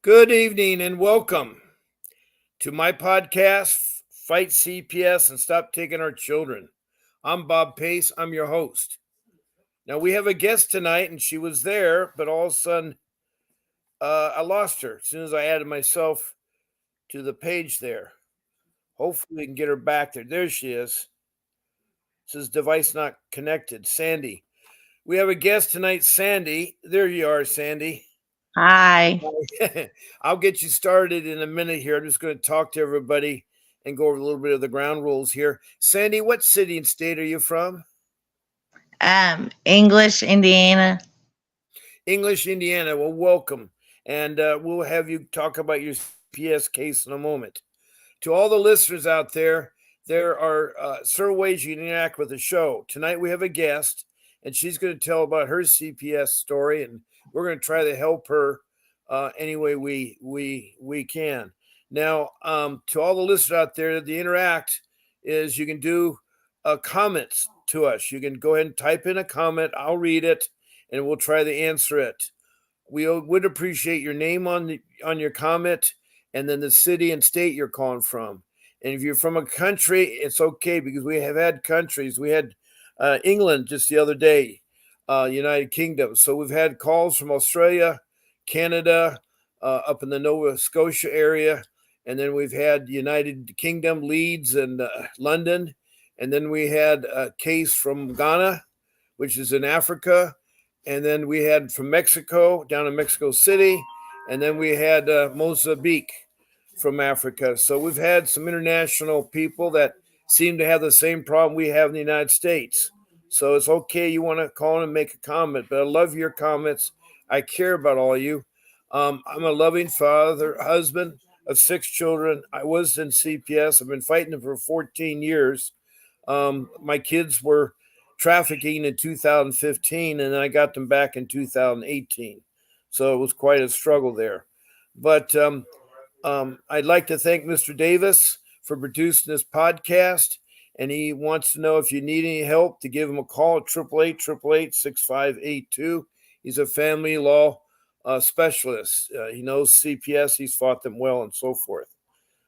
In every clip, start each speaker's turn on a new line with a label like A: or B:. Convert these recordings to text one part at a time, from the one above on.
A: Good evening and welcome to my podcast, Fight CPS and Stop Taking Our Children. I'm Bob Pace. I'm your host. Now, we have a guest tonight, and she was there, but all of a sudden, I lost her as soon as I added myself to the page there. Hopefully, we can get her back there. There she is. It says device not connected. Sandy. We have a guest tonight, Sandy. There you are, Sandy.
B: Hi.
A: I'll get you started in a minute here. I'm just going to talk to everybody and go over a little bit of the ground rules here. Sandy, what city and state are you from?
B: English, Indiana.
A: English, Indiana. Well, welcome. And we'll have you talk about your CPS case in a moment. To all the listeners out there are certain ways you can interact with the show. Tonight we have a guest, and she's going to tell about her CPS story, and we're going to try to help her any way we can. Now, to all the listeners out there, the interact is you can do comments to us. You can go ahead and type in a comment. I'll read it, and we'll try to answer it. We would appreciate your name on your comment, and then the city and state you're calling from. And if you're from a country, it's okay because we have had countries. We had England just the other day, United Kingdom. So we've had calls from Australia, Canada, up in the Nova Scotia area. And then we've had United Kingdom, Leeds, and London. And then we had a case from Ghana, which is in Africa. And then we had from Mexico, down in Mexico City. And then we had Mozambique from Africa. So we've had some international people that seem to have the same problem we have in the United States. So it's okay. You want to call in and make a comment, but I love your comments. I care about all of you. I'm a loving father, husband of 6 children. I was in CPS. I've been fighting them for 14 years. My kids were trafficking in 2015, and I got them back in 2018. So it was quite a struggle there. But I'd like to thank Mr. Davis for producing this podcast. And he wants to know if you need any help to give him a call at 888-888-6582. He's a family law specialist. He knows CPS. He's fought them well and so forth.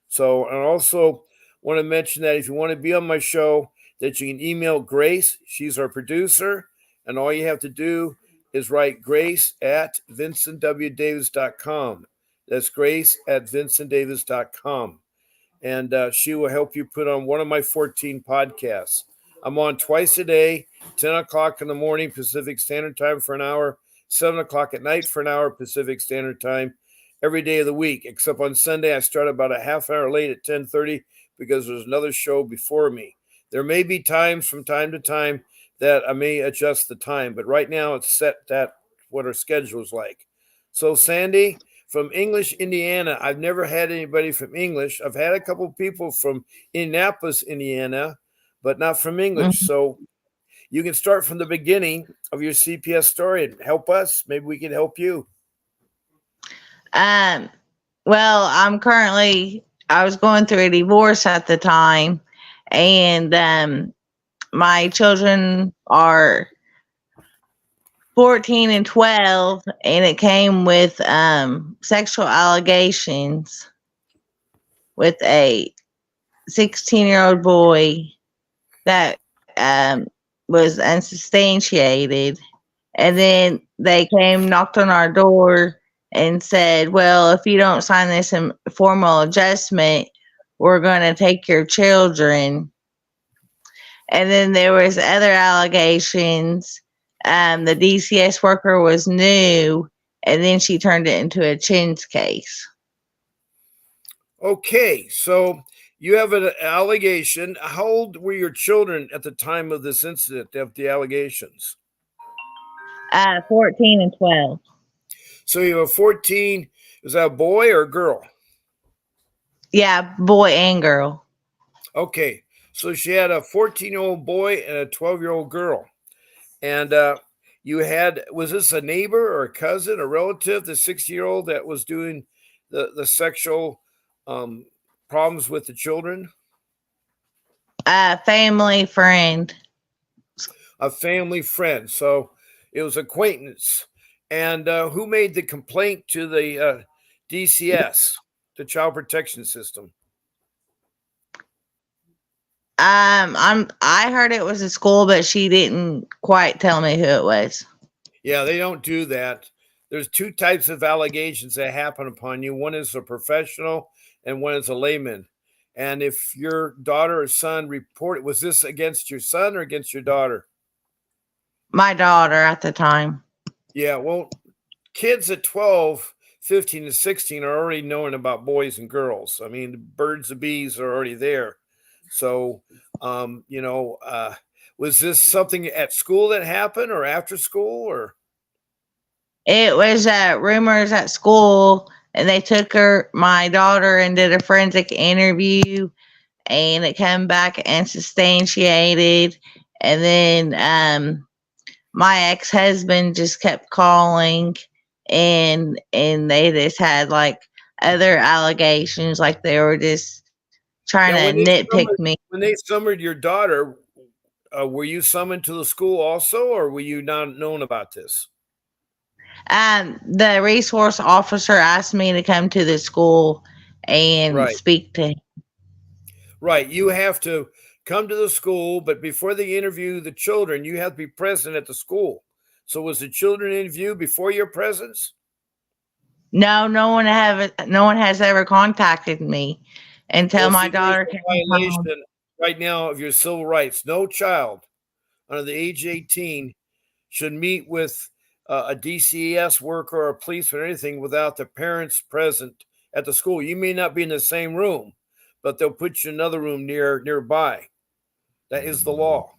A: So I also want to mention that if you want to be on my show, that you can email Grace. She's our producer. And all you have to do is write Grace at vincentwdavis.com. That's Grace at vincentdavis.com. And she will help you put on one of my 14 podcasts. I'm on twice a day, 10 o'clock in the morning Pacific Standard Time for an hour, 7 o'clock at night for an hour Pacific Standard Time, every day of the week, except on Sunday I start about a half hour late at 10:30 because there's another show before me. There may be times from time to time that I may adjust the time, but right now it's set that what our schedule is like. So Sandy, from English, Indiana. I've never had anybody from English. I've had a couple of people from Indianapolis, Indiana, but not from English.
B: Mhm.
A: So you can start from the beginning of your CPS story and help us. Maybe we can help you.
B: Um, well, I was going through a divorce at the time, and my children are 14 and 12, and it came with sexual allegations with a 16-year-old boy that was unsubstantiated. And then they came, knocked on our door, and said, well, if you don't sign this formal adjustment, we're going to take your children. And then there was other allegations. The DCS worker was new, and then she turned it into a chins case.
A: Okay, so you have an allegation. How old were your children at the time of this incident of the allegations?
B: 14 and 12.
A: So you have 14. Is that a boy or a girl?
B: Yeah, boy and girl.
A: Okay, so she had a 14-year-old boy and a 12-year-old girl. And you had, was this a neighbor or a cousin, a relative, the 60-year-old that was doing the sexual problems with the children?
B: Family friend.
A: A family friend. So it was acquaintance. And who made the complaint to the DCS, the Child Protection System.
B: I heard it was a school, but she didn't quite tell me who it was.
A: Yeah, they don't do that. There's two types of allegations that happen upon you. One is a professional, and one is a layman. And if your daughter or son report, was this against your son or against your daughter?
B: My daughter at the time.
A: Yeah, well, kids at 12, 15, and 16 are already knowing about boys and girls. I mean, the birds and bees are already there. So, um, you know, uh, was this something at school that happened or after school or?
B: It was rumors at school, and they took my daughter, and did a forensic interview, and it came back and substantiated. And then my ex husband just kept calling, and they just had like other allegations, like they were just trying
A: Now,
B: to nitpick me.
A: when they summoned your daughter, were you summoned to the school also, or were you not known about this?
B: The resource officer asked me to come to the school and
A: Right,
B: speak to him.
A: right. You have to come to the school, but before they interview the children, you have to be present at the school. So, was the children interviewed before your presence?
B: No, no one has ever contacted me until
A: Well,
B: my
A: see, there's
B: daughter
A: a
B: came home.
A: violation right now of your civil rights. No child under the age 18 should meet with a DCES worker or a policeman or anything without the parents present at the school. You may not be in the same room, but they'll put you in another room nearby. That is the law.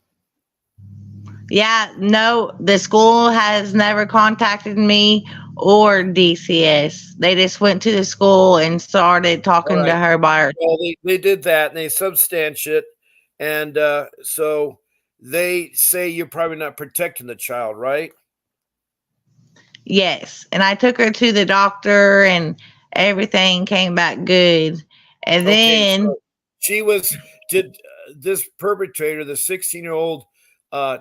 B: Yeah, no, the school has never contacted me or DCS. They just went to the school and started
A: All
B: talking to
A: right.
B: her by her.
A: Well, they did that and they substantiate. And so they say you're probably not protecting the child, right?
B: Yes, and I took her to the doctor, and everything came back good. And
A: Okay.
B: then
A: So she was, did this perpetrator, the 16-year-old,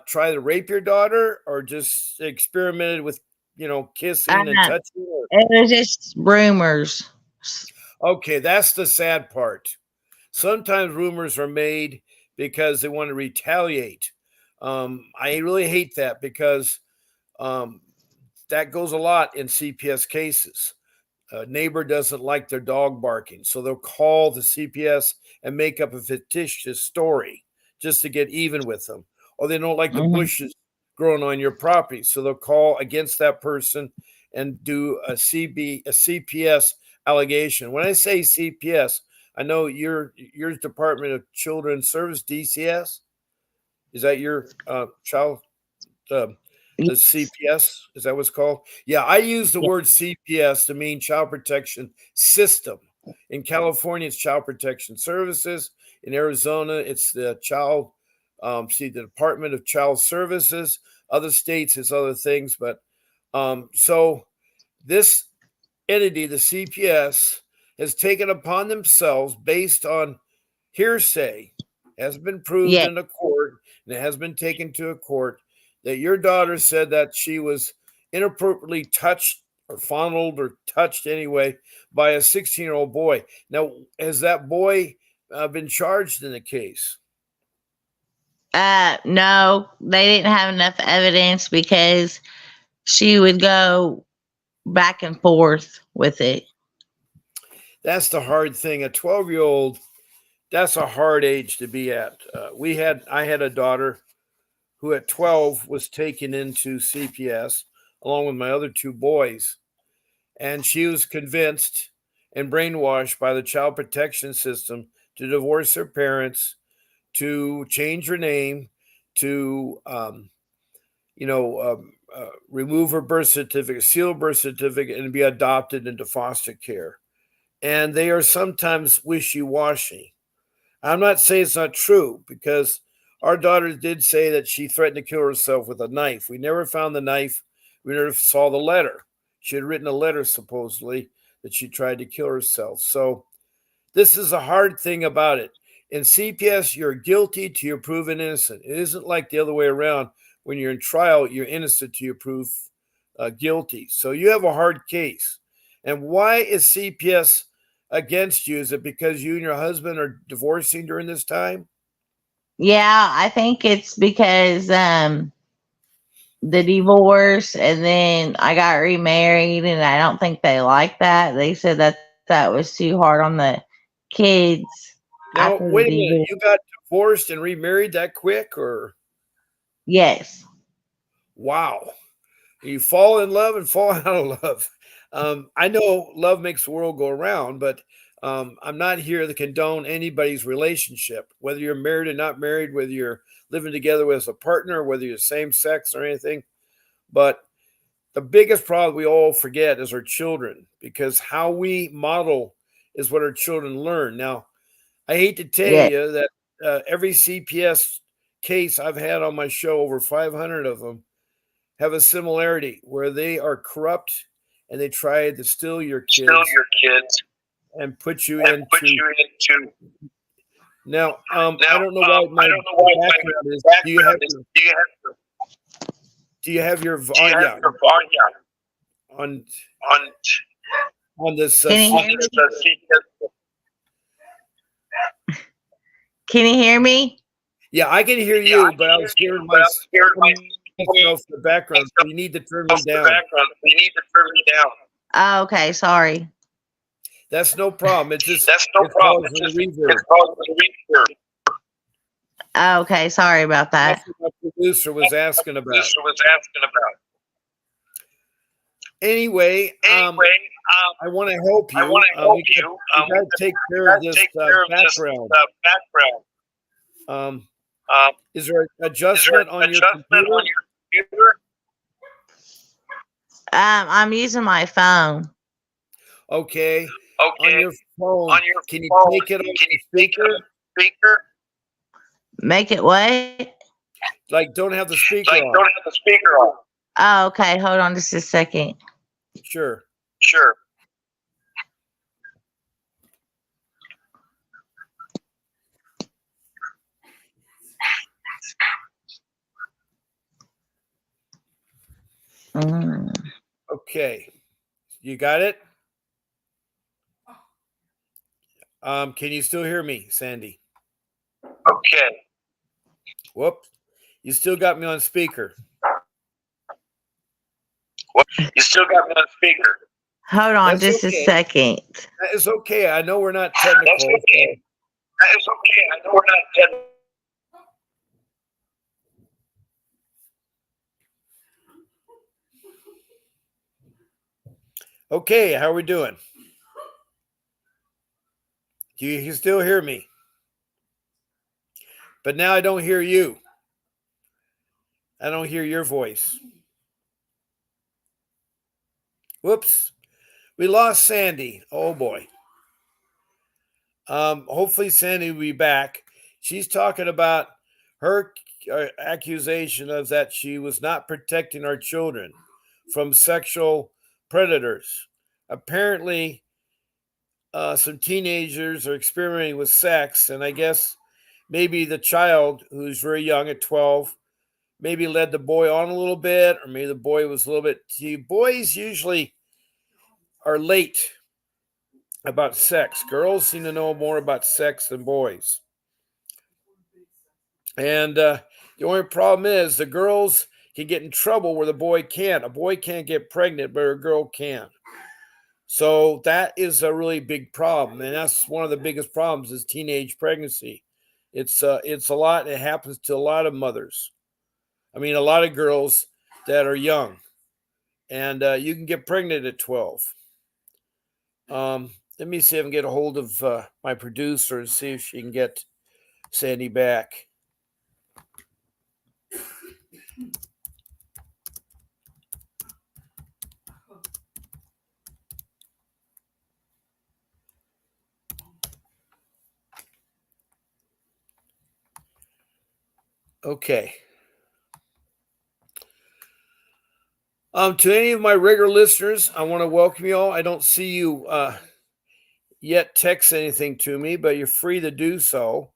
A: try to rape your daughter or just experimented with, kissing and
B: uh,
A: touching? Or?
B: it was just rumors.
A: Okay. That's the sad part. Sometimes rumors are made because they want to retaliate. I really hate that because um, that goes a lot in CPS cases. A neighbor doesn't like their dog barking, so they'll call the CPS and make up a fictitious story just to get even with them. Or they don't like the
B: Mhm.
A: bushes growing on your property, so they'll call against that person and do a CPS allegation. When I say CPS, I know your Department of Children's Service, DCS. Is that your child the the CPS, is that what's called? Yeah, I use the
B: Yeah.
A: word CPS to mean Child Protection System. In California, it's Child Protection Services. In Arizona, it's the the Department of Child Services. Other states, it's other things, but so this entity, the CPS, has taken upon themselves based on hearsay, has been proved
B: Yeah.
A: in a court, and it has been taken to a court that your daughter said that she was inappropriately touched or fondled or touched anyway by a 16-year-old boy. Now, has that boy been charged in the case?
B: No, they didn't have enough evidence because she would go back and forth with it.
A: That's the hard thing. A 12-year-old, that's a hard age to be at. I had a daughter who at 12 was taken into CPS along with my other two boys. And she was convinced and brainwashed by the child protection system to divorce her parents, to change her name, to, remove her birth certificate, seal birth certificate, and be adopted into foster care. And they are sometimes wishy washy. I'm not saying it's not true because our daughter did say that she threatened to kill herself with a knife. We never found the knife. We never saw the letter. She had written a letter supposedly that she tried to kill herself. So this is a hard thing about it. In CPS, you're guilty till you're proven innocent. It isn't like the other way around. When you're in trial, you're innocent till you're proved guilty. So you have a hard case. And why is CPS against you? Is it because you and your husband are divorcing during this time?
B: Yeah, I think it's because the divorce, and then I got remarried, and I don't think they like that. They said that that was too hard on the kids after
A: Now,
B: the
A: wait a
B: divorce.
A: minute. You got divorced and remarried that quick, or
B: Yes.
A: wow? You fall in love and fall out of love. I know love makes the world go around, but I'm not here to condone anybody's relationship, whether you're married or not married, whether you're living together with a partner, whether you're same sex or anything. But the biggest problem we all forget is our children, because how we model is what our children learn. Now, I hate to tell
B: Yeah.
A: you that every CPS case I've had on my show, over 500 of them, have a similarity where they are corrupt and they try to steal your
C: Still
A: kids
C: your kids
A: and put you
C: and put
A: into.
C: you into.
A: Now, I
C: Now,
A: don't know why
C: I
A: my
C: don't know what my
A: background is.
C: background is.
A: Do you have your
C: Do you have
A: yeah,
C: your volume
A: on
C: on
A: on this
B: Can you
C: on
B: hear
C: this
B: me?
C: CPS?
B: Can you hear me?
A: Yeah, I can hear
C: Yeah, I
A: you,
C: can
A: but I
C: hear
A: was
C: you,
A: hearing
C: but I'm scared
A: myself in the background, so you need to turn me
C: myself the
A: down.
C: background. So you need to turn me down.
B: Oh, okay, sorry.
A: That's no problem.
C: That's no
A: It's
C: problem.
A: causing
C: It's
A: the
C: just
A: reverb.
C: it's called the research.
B: Oh, okay, sorry about
A: That's
B: that.
A: what my producer was asking about.
C: Producer was asking about.
A: Anyway,
C: Anyway,
A: I want to help
C: I want
A: you.
C: to help
A: We
C: you.
A: got to take
C: We
A: care
C: got
A: of
C: to
A: this
C: take care of this
A: background.
C: background.
A: Um,
C: Um,
A: is there an
C: is there
A: adjustment
C: an
A: on your
C: adjustment
A: computer?
C: on your computer?
B: I'm using my phone.
A: Okay. On
C: Okay.
A: your phone,
C: On your
A: can you
C: phone,
A: take it off
C: can
A: the
C: you take it
A: speaker?
C: off the speaker?
B: Make it what?
A: Like, don't have the speaker
C: Like,
A: on.
C: don't have the speaker on.
B: Oh, okay. Hold on just a second.
A: Sure.
C: Sure.
B: Mm.
A: Okay. You got it? Can you still hear me, Sandy?
C: Okay.
A: Whoops. You still got me on speaker.
C: Well, you still got me on speaker.
B: Hold on
A: That's
B: just a
A: okay.
B: second.
A: That is okay. I know we're not technical.
C: That's okay. That is okay. I know we're not dead.
A: Okay, how are we doing? Do you still hear me? But now I don't hear you. I don't hear your voice. Whoops. We lost Sandy. Oh boy. Hopefully Sandy will be back. She's talking about her accusation of that she was not protecting our children from sexual predators. Apparently, some teenagers are experimenting with sex, and I guess maybe the child who's very young at 12 maybe led the boy on a little bit, or maybe the boy was a little bit. Boys usually are late about sex. Girls seem to know more about sex than boys. And the only problem is the girls can get in trouble where the boy can't. A boy can't get pregnant, but a girl can. So that is a really big problem, and that's one of the biggest problems is teenage pregnancy. It's a lot. It happens to a lot of mothers. I mean, a lot of girls that are young, and you can get pregnant at 12. Let me see if I can get a hold of my producer and see if she can get Sandy back. Okay. To any of my regular listeners, I want to welcome you all. I don't see you yet text anything to me, but you're free to do so.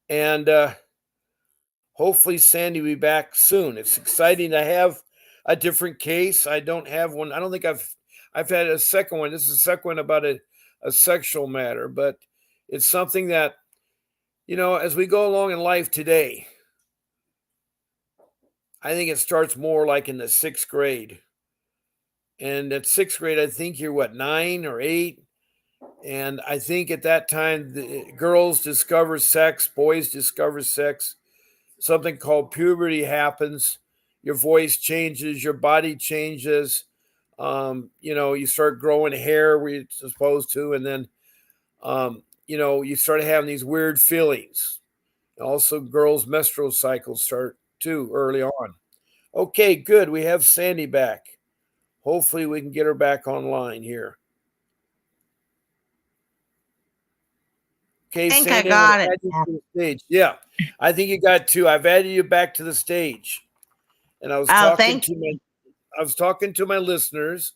A: And hopefully Sandy will be back soon. It's exciting to have a different case. I don't have one. I don't think I've had a second one. This is a second one about a sexual matter, but it's something that, as we go along in life today, I think it starts more like in the sixth grade. And at sixth grade, I think you're what, 9 or 8? And I think at that time, the girls discover sex, boys discover sex. Something called puberty happens. Your voice changes, your body changes. You start growing hair where you're supposed to, and then, you start having these weird feelings. Also, girls' menstrual cycles start too early on. Okay, good. We have Sandy back. Hopefully, we can get her back online here. Okay,
B: I think I
A: Sandy, I'm going
B: got
A: to
B: it.
A: add you to the stage. Yeah, I think you got two. I've added you back to the stage, and
B: Oh, thank
A: I was talking to my listeners,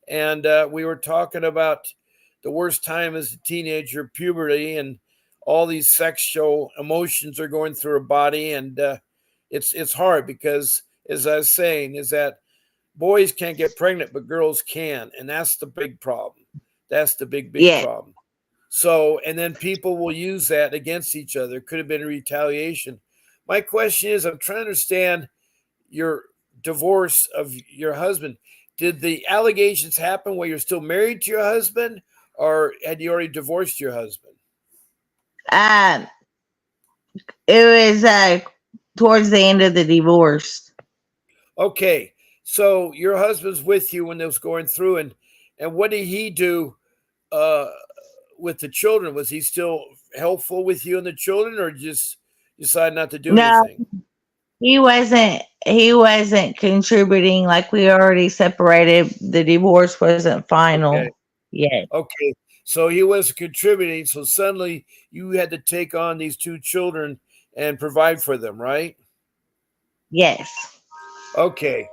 A: and we were talking about the worst time as a teenager, puberty, and all these sexual emotions are going through her body, and it's hard because, as I was saying, is that boys can't get pregnant, but girls can, and that's the big problem. That's the big
B: yeah.
A: problem. So, and then people will use that against each other. Could have been a retaliation. My question is, I'm trying to understand your divorce of your husband. Did the allegations happen while you're still married to your husband, or had you already divorced your husband?
B: Um, it was towards the end of the divorce.
A: Okay, so your husband's with you when it was going through, and what did he do uh, with the children? Was he still helpful with you and the children, or just decide not to do
B: No,
A: anything?
B: he wasn't. He wasn't contributing. Like we already separated. The divorce wasn't
A: Okay.
B: final yet.
A: Okay, so he was contributing. So suddenly you had to take on these two children and provide for them, right?
B: Yes.
A: Okay,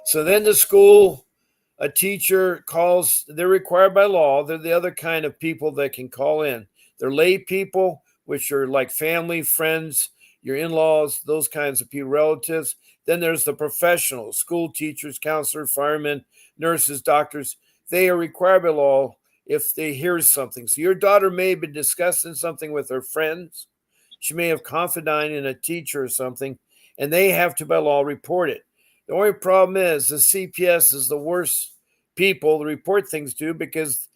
A: so then the school, a teacher calls, they're required by law. They're the other kind of people that can call in. They're lay people, which are like family, friends, your in laws, those kinds of people, relatives. Then there's the professionals, school teachers, counselors, firemen, nurses, doctors. They are required by law if they hear something. So your daughter may have been discussing something with her friends. She may have confided in a teacher or something, and they have to, by law, report it. The only problem is the CPS is the worst people to report things to because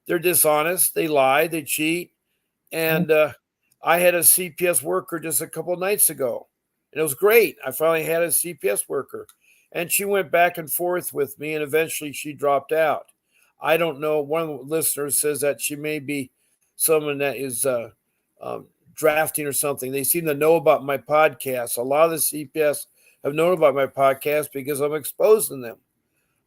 A: they're dishonest, they lie, they cheat. And I had a CPS worker just a couple of nights ago, and it was great. I finally had a CPS worker, and she went back and forth with me, and eventually she dropped out. I don't know. One of the listeners says that she may be someone that is um, drafting or something. They seem to know about my podcast. A lot of the CPS have known about my podcast because I'm exposing them.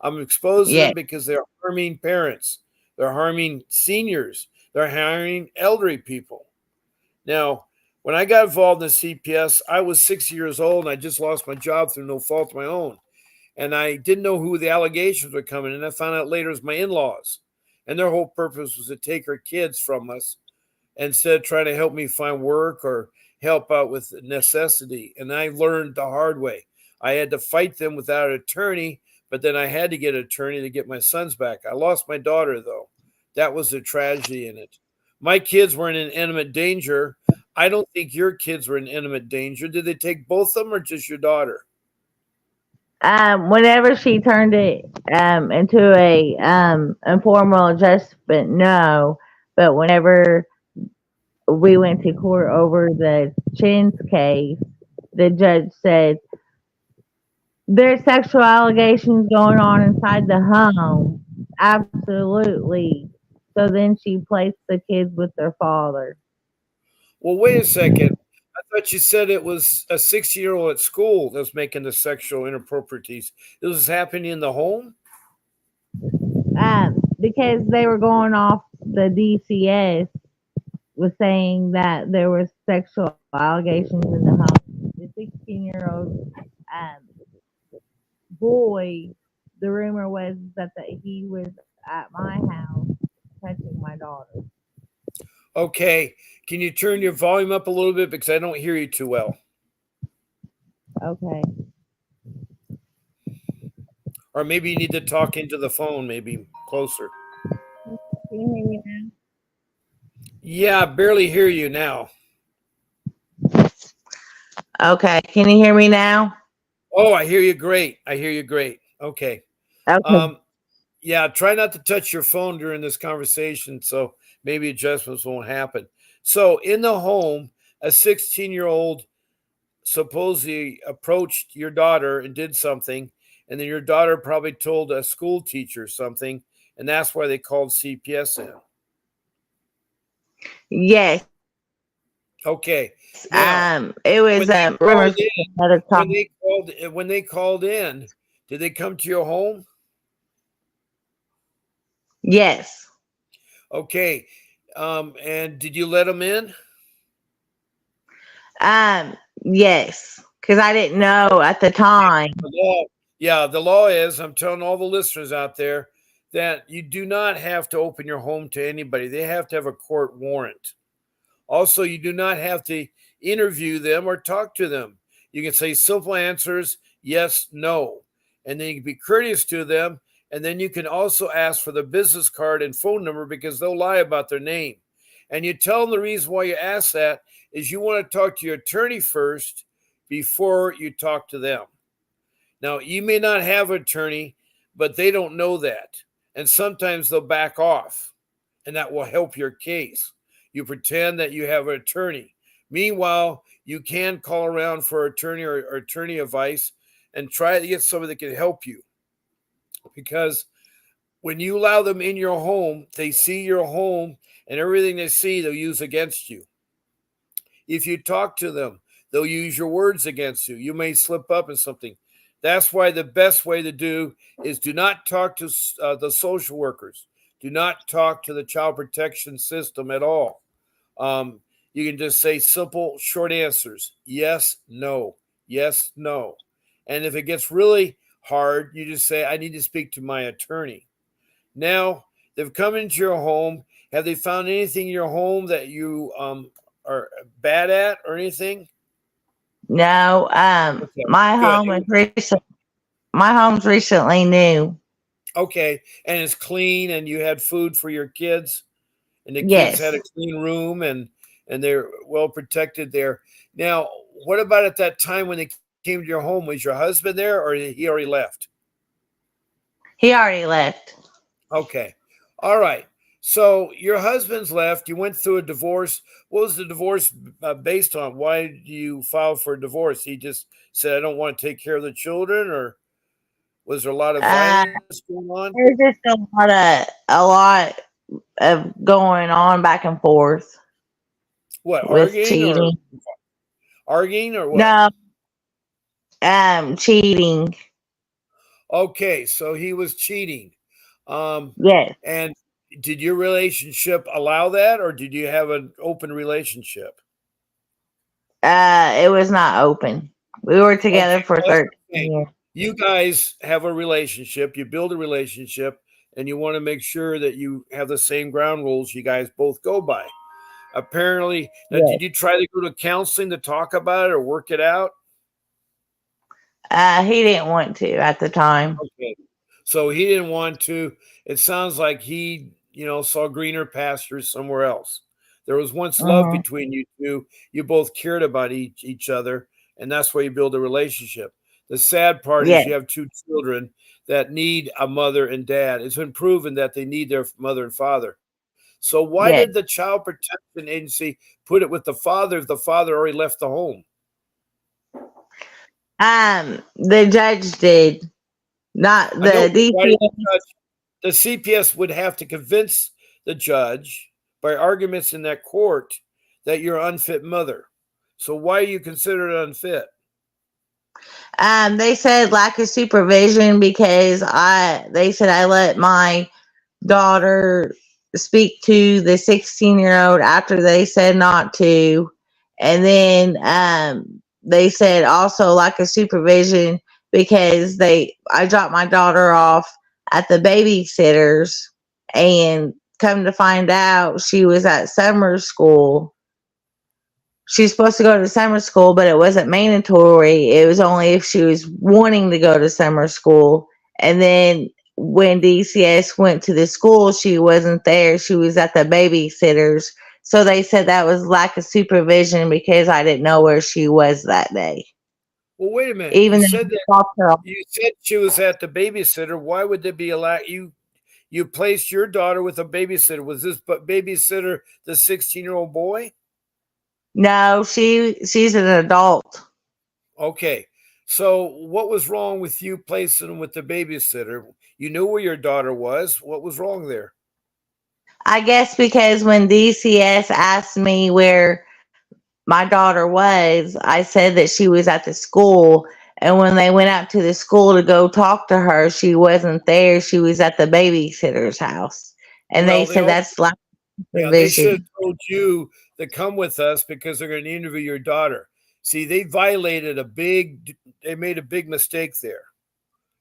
A: I'm exposing
B: Yeah.
A: them because they're harming parents, they're harming seniors, they're harming elderly people. Now, when I got involved in the CPS, I was 60 years old and I just lost my job through no fault of my own. And I didn't know who the allegations were coming. And I found out later it was my in laws. And their whole purpose was to take our kids from us instead of trying to help me find work or help out with necessity. And I learned the hard way. I had to fight them without an attorney, but then I had to get an attorney to get my sons back. I lost my daughter, though. That was the tragedy in it. My kids were in imminent danger. I don't think your kids were in imminent danger. Did they take both of them or just your daughter?
B: Whenever she turned it into a informal adjustment, no. But whenever we went to court over the Chin's case, the judge said there's sexual allegations going on inside the home. Absolutely. So then she placed the kids with their father.
A: Well, wait a second. I thought you said it was a 60-year-old at school that was making the sexual inapproprieties. This was happening in the home?
B: Because they were going off the DCS was saying that there was sexual allegations in the home. The 16-year-old boy, the rumor was that he was at my house touching my daughter.
A: Okay. Can you turn your volume up a little bit because I don't hear you too well?
B: Okay.
A: Or maybe you need to talk into the phone, maybe closer.
B: Can you hear me now?
A: Yeah, I barely hear you now.
B: Okay, can you hear me now?
A: Oh, I hear you great. I hear you great. Okay.
B: Okay.
A: Um, yeah, try not to touch your phone during this conversation so maybe adjustments won't happen. So, in the home, a 16-year-old supposedly approached your daughter and did something, and then your daughter probably told a school teacher something, and that's why they called CPS in.
B: Yes.
A: Okay. Now,
B: It
A: when
B: was
A: they
B: rumors
A: called
B: from
A: in,
B: another time.
A: when they called in, did they come to your home?
B: Yes.
A: Okay. And did you let them in?
B: Um, yes. Because I didn't know at the time.
A: The law, yeah, the law is, I'm telling all the listeners out there that you do not have to open your home to anybody. They have to have a court warrant. Also, you do not have to interview them or talk to them. You can say simple answers, yes, no. And then you can be courteous to them. And then you can also ask for the business card and phone number because they'll lie about their name. And you tell them the reason why you ask that is you want to talk to your attorney first before you talk to them. Now, you may not have an attorney, but they don't know that. And sometimes they'll back off, and that will help your case. You pretend that you have an attorney. Meanwhile, you can call around for attorney or attorney advice and try to get somebody that can help you. Because when you allow them in your home, they see your home, and everything they see, they'll use against you. If you talk to them, they'll use your words against you. You may slip up in something. That's why the best way to do is do not talk to the social workers. Do not talk to the child protection system at all. Um, you can just say simple, short answers: yes, no, yes, no. And if it gets really hard, you just say, I need to speak to my attorney. Now, they've come into your home. Have they found anything in your home that you are bad at or anything?
B: No.
A: Okay,
B: My
A: good.
B: home is recent. My home's recently new.
A: Okay, and it's clean, and you had food for your kids, and the kids had a
B: Yes.
A: clean room, and they're well protected there. Now, what about at that time when they came to your home? Was your husband there, or he already left?
B: He already left.
A: Okay. All right. So your husband's left. You went through a divorce. What was the divorce based on? Why did you file for a divorce? He just said, I don't want to take care of the children, or was there a lot of
B: Uh,
A: violence going on?
B: there's just a lot of going on back and forth
A: What,
B: with cheating.
A: arguing or what?
B: No, cheating.
A: Okay. So he was cheating. Um,
B: Yes.
A: and did your relationship allow that, or did you have an open relationship?
B: It was not open. We were
A: Okay.
B: together for
A: Well, that's
B: 13
A: the thing.
B: years.
A: You guys have a relationship, you build a relationship, and you want to make sure that you have the same ground rules you guys both go by. Apparently, now,
B: Yes.
A: did you try to go to counseling to talk about it or work it out?
B: He didn't want to at the time.
A: Okay. So he didn't want to. It sounds like he, saw greener pastures somewhere else. There was once love
B: Hmm.
A: between you two. You both cared about each other, and that's why you build a relationship. The sad part is
B: Yes.
A: you have two children that need a mother and dad. It's been proven that they need their mother and father. So why did the
B: Yes.
A: Child Protection Agency put it with the father if the father already left the home?
B: The judge did, not
A: I know,
B: the
A: but why did the
B: DPS.
A: judge? The CPS would have to convince the judge by arguments in that court that you're an unfit mother. So why are you considered unfit?
B: They said lack of supervision because they said I let my daughter speak to the 16-year-old after they said not to. And then they said also lack of supervision because I dropped my daughter off at the babysitters, and come to find out she was at summer school. She's supposed to go to summer school, but it wasn't mandatory. It was only if she was wanting to go to summer school. And then when DCS went to the school, she wasn't there. She was at the babysitters. So they said that was lack of supervision because I didn't know where she was that day.
A: Well, wait a minute.
B: Even though I talked to her.
A: You said she was at the babysitter. Why would there be a lack? You placed your daughter with a babysitter. Was this babysitter the 16-year-old boy?
B: No, she's an adult.
A: Okay. So what was wrong with you placing with the babysitter? You knew where your daughter was. What was wrong there?
B: I guess because when DCS asked me where my daughter was, I said that she was at the school. And when they went out to the school to go talk to her, she wasn't there. She was at the babysitter's house. And they
A: Well, they
B: said
A: also,
B: that's lack of
A: yeah, they should have
B: supervision.
A: told you to come with us because they're going to interview your daughter. See, they made a big mistake there.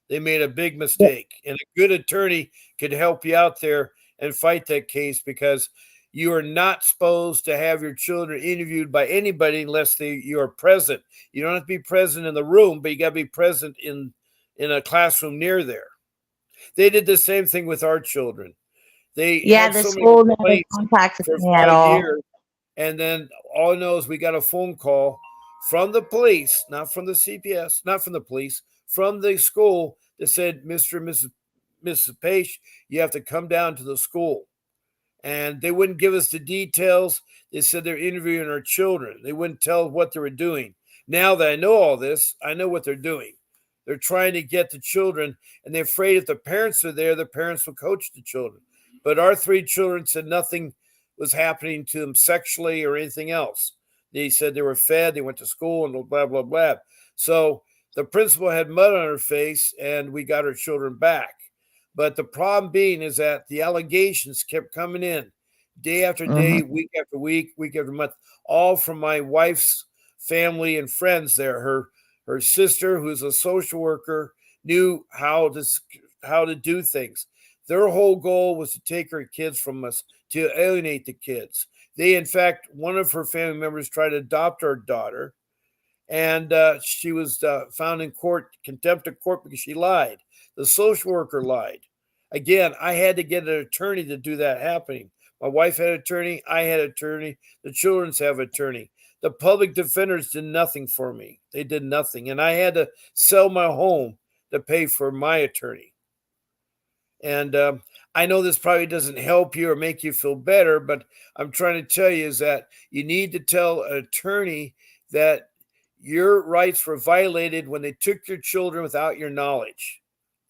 A: They made a big mistake. And a good attorney could help you out there and fight that case because you are not supposed to have your children interviewed by anybody unless you are present. You don't have to be present in the room, but you got to be present in a classroom near there. They did the same thing with our children. They
B: Yeah,
A: had
B: the
A: so many
B: school never
A: complaints
B: contacted
A: for
B: me at
A: 5 years,
B: all.
A: and then all I know is we got a phone call from the police, not from the CPS, not from the police, from the school that said, Mr. and Mrs. Page, you have to come down to the school. And they wouldn't give us the details. They said they're interviewing our children. They wouldn't tell what they were doing. Now that I know all this, I know what they're doing. They're trying to get the children, and they're afraid if the parents are there, the parents will coach the children. But our three children said nothing was happening to them sexually or anything else. They said they were fed, they went to school, and blah, blah, blah. So the principal had mud on her face, and we got our children back. But the problem being is that the allegations kept coming in day after day,
B: Hmm.
A: week after week, week after month, all from my wife's family and friends there. Her sister, who's a social worker, knew how to do things. Their whole goal was to take her kids from us, to alienate the kids. They, in fact, one of her family members tried to adopt our daughter, and she was found in court, contempt of court, because she lied. The social worker lied. Again, I had to get an attorney to do that happening. My wife had an attorney. I had an attorney. The children's have an attorney. The public defenders did nothing for me. They did nothing. And I had to sell my home to pay for my attorney. And I know this probably doesn't help you or make you feel better, but I'm trying to tell you is that you need to tell an attorney that your rights were violated when they took your children without your knowledge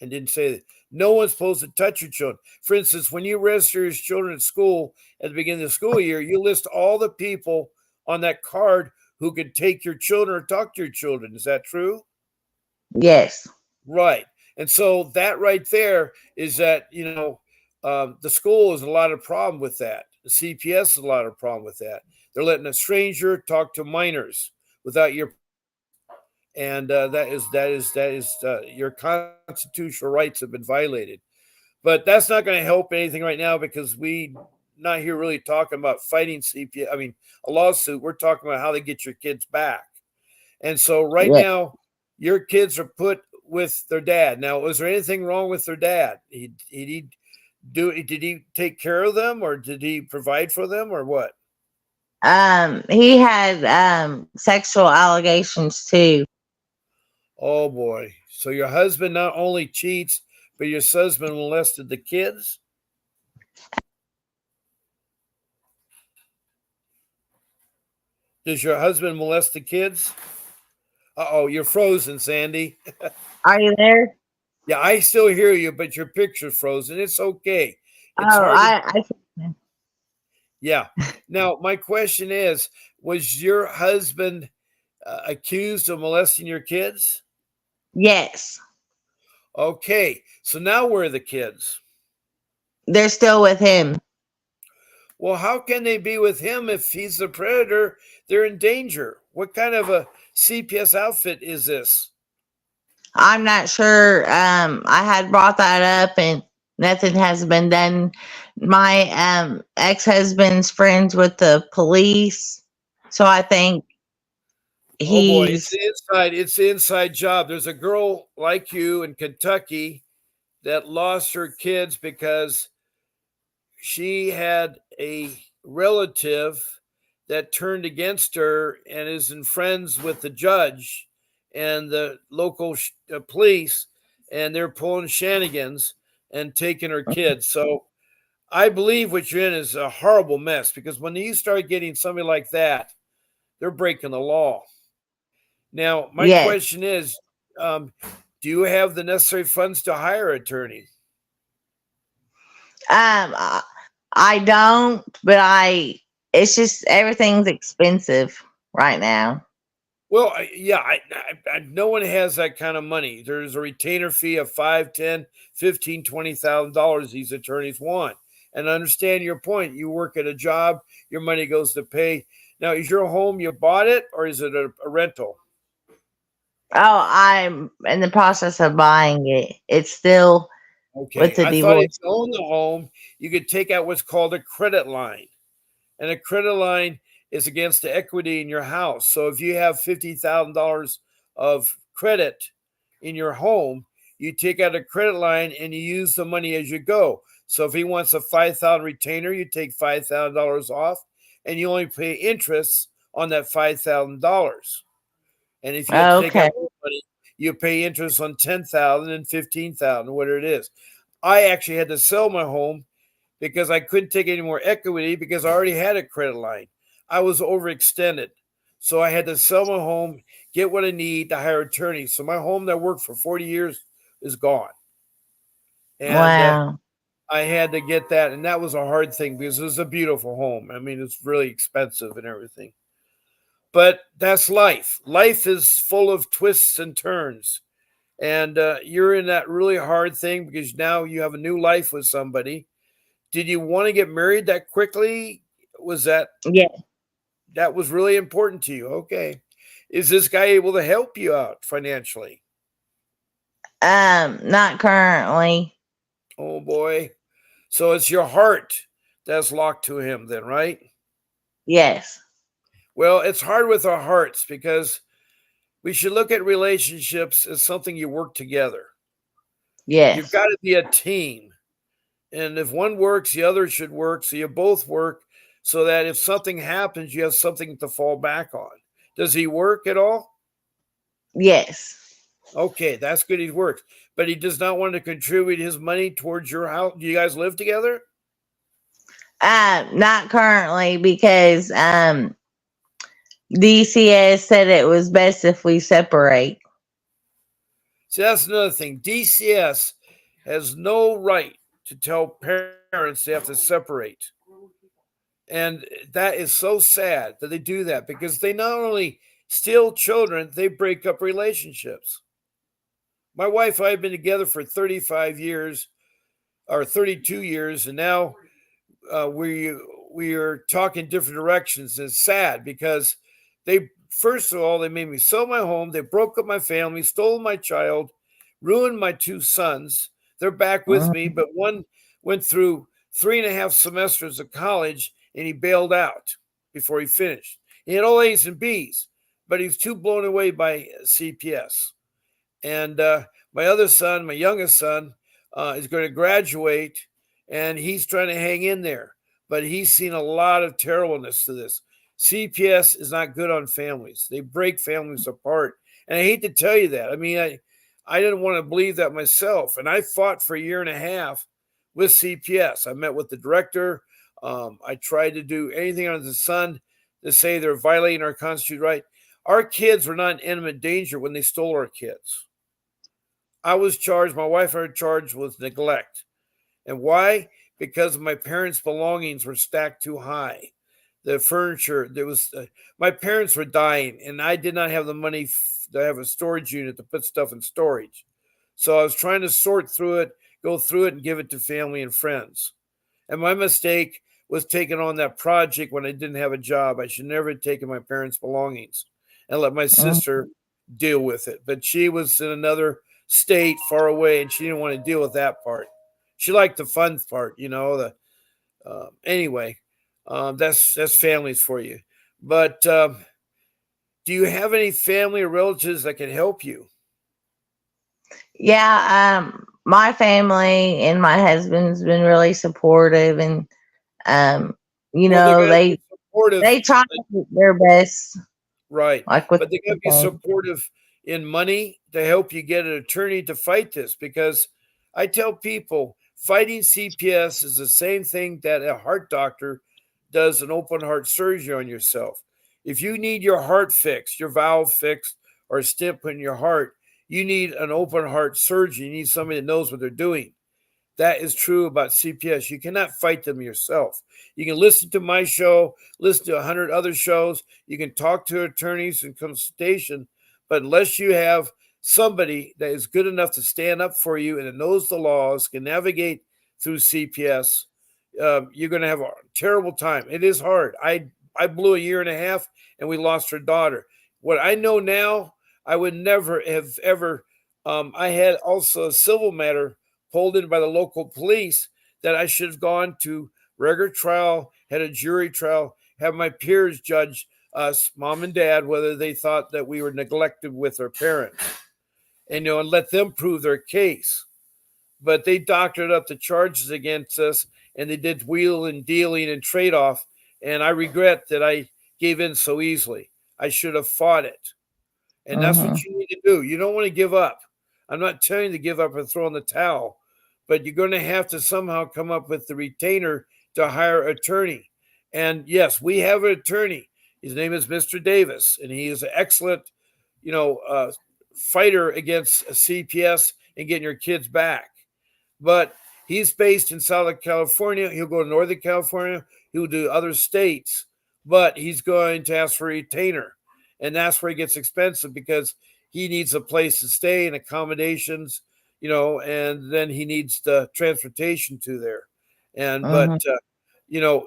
A: and didn't say that. No one's supposed to touch your children. For instance, when you register your children at school at the beginning of the school year, you list all the people on that card who could take your children or talk to your children. Is that true?
B: Yes.
A: Right. And so that right there is that, the school is a lot of problem with that. The CPS is a lot of problem with that. They're letting a stranger talk to minors without your, and that is your constitutional rights have been violated. But that's not going to help anything right now because we not here really talking about fighting CPS. I mean, a lawsuit. We're talking about how to get your kids back. And so right
B: Yeah.
A: now, your kids are put with their dad. Now, was there anything wrong with their dad? Did he take care of them or did he provide for them or what?
B: He had sexual allegations too.
A: Oh boy. So your husband not only cheats, but your husband molested the kids? Does your husband molest the kids? Uh-oh, you're frozen, Sandy.
B: Are you there?
A: Yeah, I still hear you, but your picture's frozen. It's okay. It's
B: Oh,
A: hard to,
B: I
A: yeah. Now, my question is, was your husband accused of molesting your kids?
B: yes.
A: Okay, so now where are the kids?
B: They're still with him.
A: Well, how can they be with him if he's the predator? They're in danger. What kind of a CPS outfit is this?
B: I'm not sure. I had brought that up and nothing has been done. My ex-husband's friends with the police, so I think
A: Oh boy,
B: he's
A: it's the inside job. There's a girl like you in Kentucky that lost her kids because she had a relative that turned against her and is in friends with the judge and the local police, and they're pulling shenanigans and taking her kids. So I believe what you're in is a horrible mess, because when you start getting somebody like that, they're breaking the law. Now, my
B: Yes.
A: question is, um, do you have the necessary funds to hire an attorney?
B: I don't, but it's just everything's expensive right now.
A: Well, yeah, no one has that kind of money. There's a retainer fee of 5, 10, 15, $20,000 these attorneys want. And I understand your point. You work at a job, your money goes to pay. Now, is your home, you bought it, or is it a rental?
B: Oh, I'm in the process of buying it. It's still with
A: Okay.
B: the
A: I thought if
B: divorce.
A: you own the home, you could take out what's called a credit line. And a credit line is against the equity in your house. So if you have $50,000 of credit in your home, you take out a credit line and you use the money as you go. So if he wants a 5,000 retainer, you take $5,000 off, and you only pay interest on that $5,000. And if you have to take
B: Okay.
A: out more money, you pay interest on 10,000 and 15,000, whatever it is. I actually had to sell my home because I couldn't take any more equity because I already had a credit line. I was overextended. So I had to sell my home, get what I need to hire attorneys. So my home that worked for 40 years is gone. And
B: Wow.
A: I had to get that. And that was a hard thing because it was a beautiful home. I mean, it's really expensive and everything. But that's life. Life is full of twists and turns. And you're in that really hard thing because now you have a new life with somebody. Did you want to get married that quickly? Was
B: Yeah.
A: that was really important to you? Okay. Is this guy able to help you out financially?
B: Not currently.
A: Oh boy. So it's your heart that's locked to him then, right?
B: Yes.
A: Well, it's hard with our hearts because we should look at relationships as something you work together. You've
B: Yes.
A: got to be a team. And if one works, the other should work. So you both work so that if something happens, you have something to fall back on. Does he work at all?
B: Yes.
A: Okay, that's good. He works, but he does not want to contribute his money towards your house. Do you guys live together?
B: Not currently because DCS said it was best if we separate.
A: See, that's another thing. DCS has no right to tell parents they have to separate. And that is so sad that they do that because they not only steal children, they break up relationships. My wife and I have been together for 35 years or 32 years, and now we are talking different directions. It's sad because they first of all they made me sell my home, they broke up my family, stole my child, ruined my two sons. They're back with me,
B: Mhm.
A: but one went through 3.5 semesters of college and he bailed out before he finished. He had all A's and B's, but he was too blown away by CPS. And my other son, my youngest son, is going to graduate, and he's trying to hang in there. But he's seen a lot of terribleness to this. CPS is not good on families; they break families apart. And I hate to tell you that. I mean, I didn't want to believe that myself, and I fought for a year and a half with CPS. I met with the director. I tried to do anything under the sun to say they're violating our constitutional right. Our kids were not in imminent danger when they stole our kids. I was charged, my wife and I were charged with neglect. And why? Because my parents' belongings were stacked too high. The furniture, my parents were dying, and I did not have the money to have a storage unit to put stuff in storage. So I was trying to sort through it, go through it, and give it to family and friends. And my mistake was taking on that project when I didn't have a job. I should never have taken my parents' belongings and let my sister deal with it. But she was in another state far away and she didn't want to deal with that part. She liked the fun part, the anyway, that's families for you. But do you have any family or relatives that can help you?
B: Yeah. my family and my husband's been really supportive, and um,
A: Well, they got to
B: they
A: be supportive,
B: try to do their best,
A: right?
B: like with
A: But they got to be
B: everything.
A: supportive in money to help you get an attorney to fight this. Because I tell people, fighting CPS is the same thing that a heart doctor does an open heart surgery on yourself. If you need your heart fixed, your valve fixed, or a stent put in your heart, you need an open heart surgery. You need somebody that knows what they're doing. That is true about CPS. You cannot fight them yourself. You can listen to my show, listen to 100 other shows. You can talk to attorneys and consultation, but unless you have somebody that is good enough to stand up for you and that knows the laws, can navigate through CPS, you're going to have a terrible time. It is hard. I blew a year and a half, and we lost her daughter. What I know now, I would never have ever. I had also a civil matter pulled in by the local police that I should have gone to regular trial, had a jury trial, have my peers judge us, mom and dad, whether they thought that we were neglected with our parents, and let them prove their case. But they doctored up the charges against us, and they did wheel and dealing and trade off. And I regret that I gave in so easily. I should have fought it. And that's what
B: Hmm.
A: you need to do. You don't want to give up. I'm not telling you to give up and throw in the towel, but you're going to have to somehow come up with the retainer to hire an attorney. And yes, we have an attorney. His name is Mr. Davis, and he is an excellent, you know, uh, fighter against a CPS and getting your kids back. But he's based in Southern California. He'll go to Northern California. He'll do other states, but he's going to ask for a retainer. And that's where it gets expensive because he needs a place to stay and accommodations, and then he needs the transportation to there. And, but,
B: Hmm.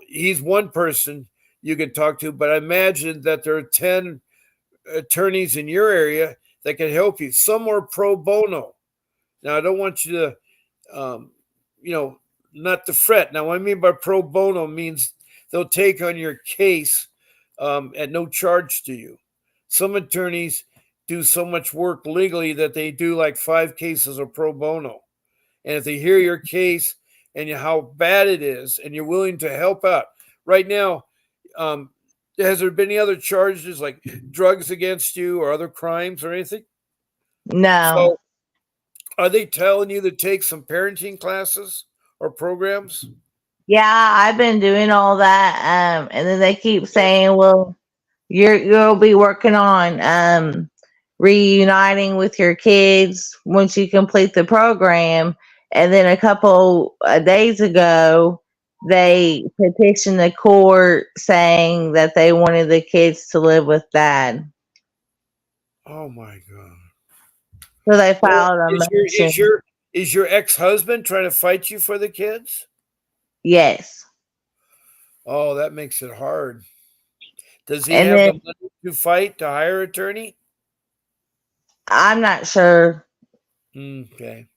A: he's one person you can talk to, but I imagine that there are 10 attorneys in your area that can help you. Some are pro bono. Now, I don't want you to um, you know, not to fret. Now, what I mean by pro bono means they'll take on your case at no charge to you. Some attorneys do so much work legally that they do like 5 cases of pro bono. And if they hear your case and how bad it is, and you're willing to help out, right now, um, has there been any other charges like drugs against you or other crimes or anything?
B: No.
A: So are they telling you to take some parenting classes or programs?
B: Yeah, I've been doing all that. And then they keep
A: Okay.
B: saying, well, you'll be working on reuniting with your kids once you complete the program. And then a couple days ago, they petitioned the court saying that they wanted the kids to live with dad.
A: Oh my God.
B: So they
A: Well,
B: filed a
A: is your is
B: motion.
A: your is your ex-husband trying to fight you for the kids?
B: Yes.
A: Oh, that makes it hard. Does he
B: And
A: have
B: then
A: the money to fight to hire an attorney?
B: I'm not sure,
A: Okay.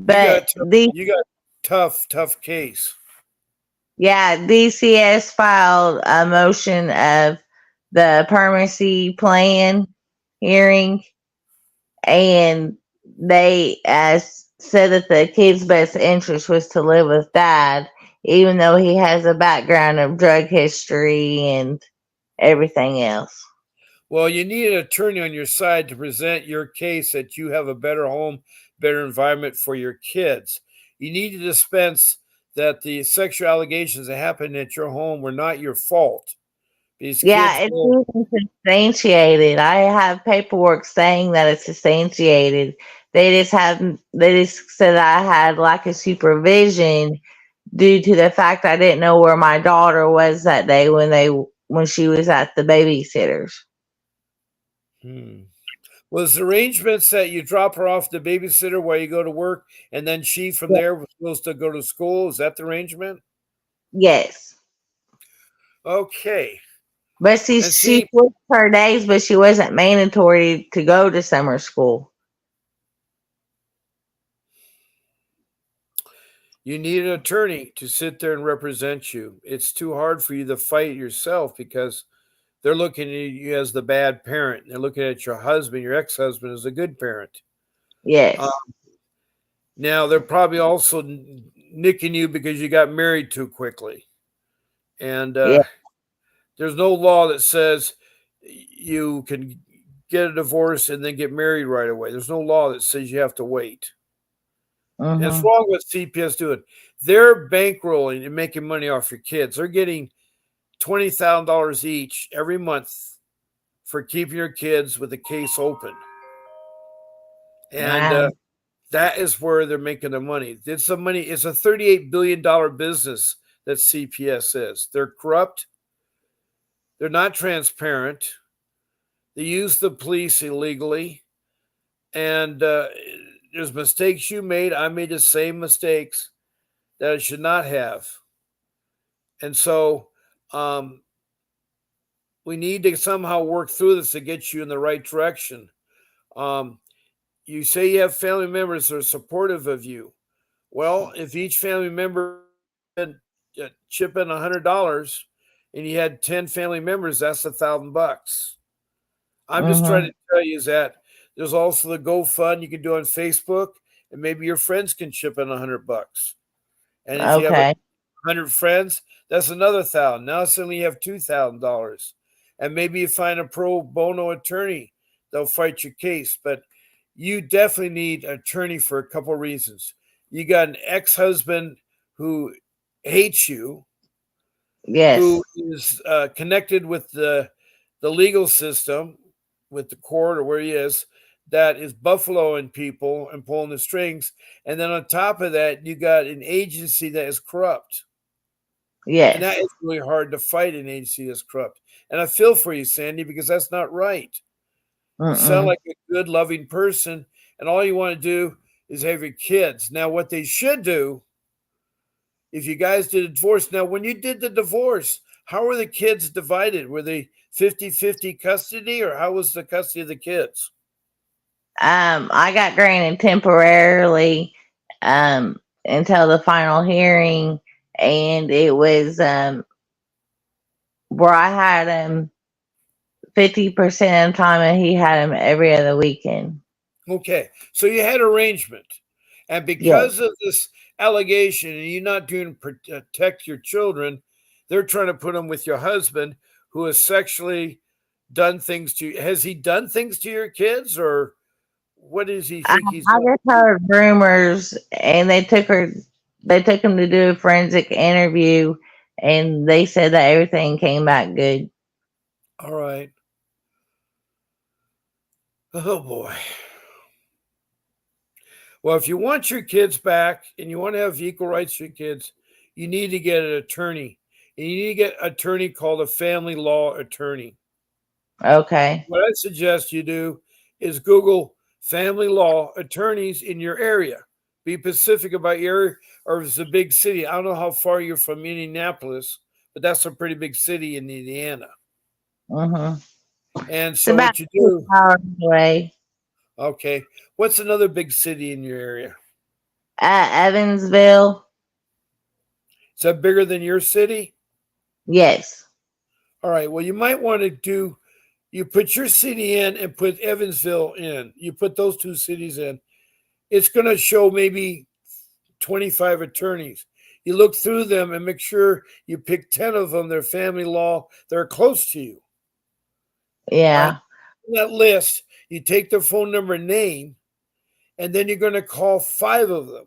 A: You got
B: but
A: tough, you got tough case.
B: yeah, DCS filed a motion of the permanency plan hearing, and they said that the kid's best interest was to live with dad, even though he has a background of drug history and everything else.
A: Well, you need an attorney on your side to present your case that you have a better home, better environment for your kids. You need to dispense that the sexual allegations that happened at your home were not your fault. These
B: Yeah,
A: kids
B: it's
A: will.
B: even substantiated. I have paperwork saying that it's substantiated. They just said I had lack of supervision due to the fact I didn't know where my daughter was that day when she was at the babysitter's.
A: Hmm. Was arrangements that you drop her off the babysitter while you go to work, and then she from
B: Yeah.
A: there was supposed to go to school? Is that the arrangement?
B: Yes.
A: Okay.
B: But see,
A: And
B: she
A: see,
B: switched her days, but she wasn't mandatory to go to summer school.
A: you need an attorney to sit there and represent you. It's too hard for you to fight yourself because they're looking at you as the bad parent. They're looking at your husband, your ex-husband, as a good parent.
B: Yes.
A: Now they're probably also nicking you because you got married too quickly, and
B: Yeah.
A: there's no law that says you can get a divorce and then get married right away. There's no law that says you have to wait. And it's
B: Mhm.
A: wrong what CPS doing. They're bankrolling and making money off your kids. They're getting $20,000 each every month for keeping your kids with the case open, and
B: Wow.
A: that is where they're making the money. It's the money. It's a $38 billion business that CPS is. They're corrupt. They're not transparent. They use the police illegally, and there's mistakes you made. I made the same mistakes that I should not have, and so um, we need to somehow work through this to get you in the right direction. Um, you say you have family members that are supportive of you. Well, if each family member chip in $100, and you had 10 family members, that's $1,000. I'm just trying
B: Mhm.
A: to tell you is that there's also the GoFund you can do on Facebook, and maybe your friends can chip in $100. And if you have
B: Okay.
A: 100 friends, that's another thousand. Now suddenly you have $2,000, and maybe you find a pro bono attorney. They'll fight your case, but you definitely need an attorney for a couple of reasons. You got an ex-husband who hates you,
B: Yes.
A: who is connected with the legal system, with the court or where he is, that is buffaloing people and pulling the strings. And then on top of that, you got an agency that is corrupt. And that
B: Yes.
A: is really hard to fight an agency that's corrupt. And I feel for you, Sandy, because that's not right. You sound
B: Mm-mm.
A: like a good, loving person, and all you want to do is have your kids. Now, what they should do, if you guys did a divorce, now, when you did the divorce, how were the kids divided? Were they 50-50 custody, or how was the custody of the kids?
B: I got granted temporarily until the final hearing, and it was where I had him 50% of the time, and he had him every other weekend.
A: Okay, so you had arrangement. And
B: Yes.
A: because of this allegation and you not doing protect your children, they're trying to put them with your husband who has sexually done things to you. Has he done things to your kids, or what does he think he's
B: I
A: done?
B: just heard rumors, and they took her. They took him to do a forensic interview, and they said that everything came back good.
A: All right. Oh boy. Well, if you want your kids back and you want to have equal rights for your kids, you need to get an attorney. And you need to get an attorney called a family law attorney.
B: Okay.
A: What I suggest you do is Google family law attorneys in your area. Be specific about your area, or if it's a big city. I don't know how far you're from Indianapolis, but that's a pretty big city in Indiana.
B: Mhm.
A: And
B: It's
A: so
B: about
A: what you
B: 2
A: do,
B: hours away.
A: okay, what's another big city in your area?
B: Evansville.
A: Is that bigger than your city?
B: Yes.
A: All right. Well, you might want to do, you put your city in and put Evansville in. You put those two cities in. It's going to show maybe 25 attorneys. You look through them and make sure you pick 10 of them, their family law, they're close to you. All right.
B: Yeah.
A: On that list, you take their phone number and name, and then you're going to call 5 of them.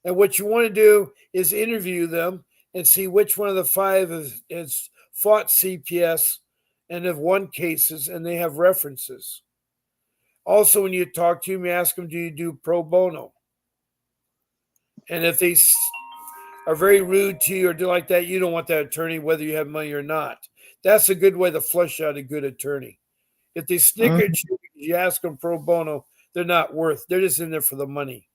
A: And what you want to do is interview them and see which one of the 5 has fought CPS and have won cases, and they have references. Also, when you talk to them, you ask them, do you do pro bono? And if they are very rude to you or do like that, you don't want that attorney, whether you have money or not. That's a good way to flush out a good attorney. If they snicker
B: Mhm.
A: at you because you ask them pro bono, they're not worth. They're just in there for the money.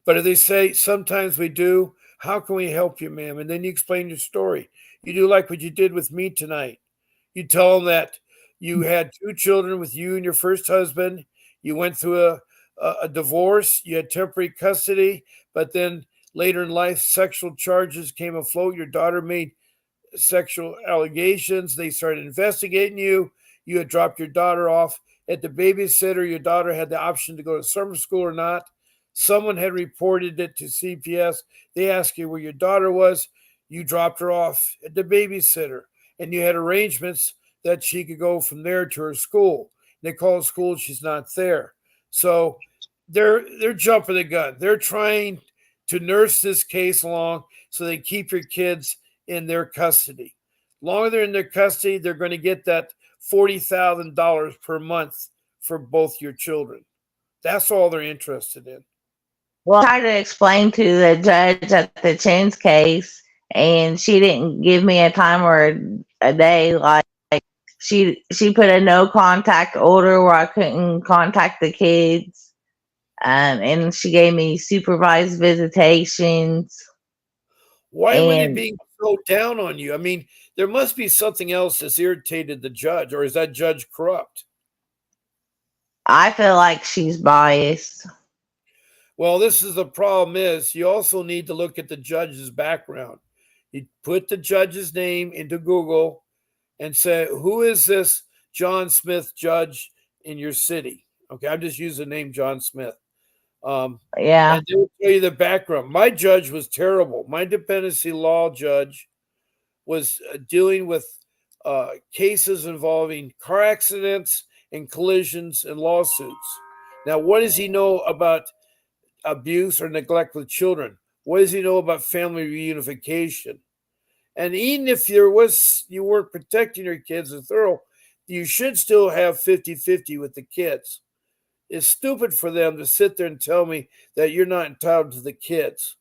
A: But if they say, sometimes we do, how can we help you, ma'am? And then you explain your story. You do like what you did with me tonight. You tell them that you had 2 children with you and your first husband. You went through a divorce. You had temporary custody, but then later in life, sexual charges came afloat. Your daughter made sexual allegations. They started investigating you. You had dropped your daughter off. at the babysitter, your daughter had the option to go to summer school or not. Someone had reported it to CPS. They asked you where your daughter was. You dropped her off at the babysitter, and you had arrangements that she could go from there to her school. They call school, she's not there. So they're jumping the gun. They're trying to nurse this case along so they keep your kids in their custody. Longer they're in their custody, they're going to get that $40,000 per month for both your children. That's all they're interested in.
B: Well, I tried to explain to the judge at the Chin's case, and she didn't give me a time or a day. Like she put a no contact order where I couldn't contact the kids, and she gave me supervised visitations.
A: Why were they
B: And
A: being so down on you? I mean, there must be something else that's irritated the judge, or is that judge corrupt?
B: I feel like she's biased.
A: Well, this is the problem is you also need to look at the judge's background. You put the judge's name into Google and say, who is this John Smith judge in your city? Okay, I'm just using the name John Smith.
B: Yeah.
A: And they will tell you the background. My judge was terrible. My dependency law judge was dealing with cases involving car accidents and collisions and lawsuits. Now, what does he know about abuse or neglect with children? What does he know about family reunification? And even if you weren't protecting your kids as thorough, you should still have 50-50 with the kids. It's stupid for them to sit there and tell me that you're not entitled to the kids.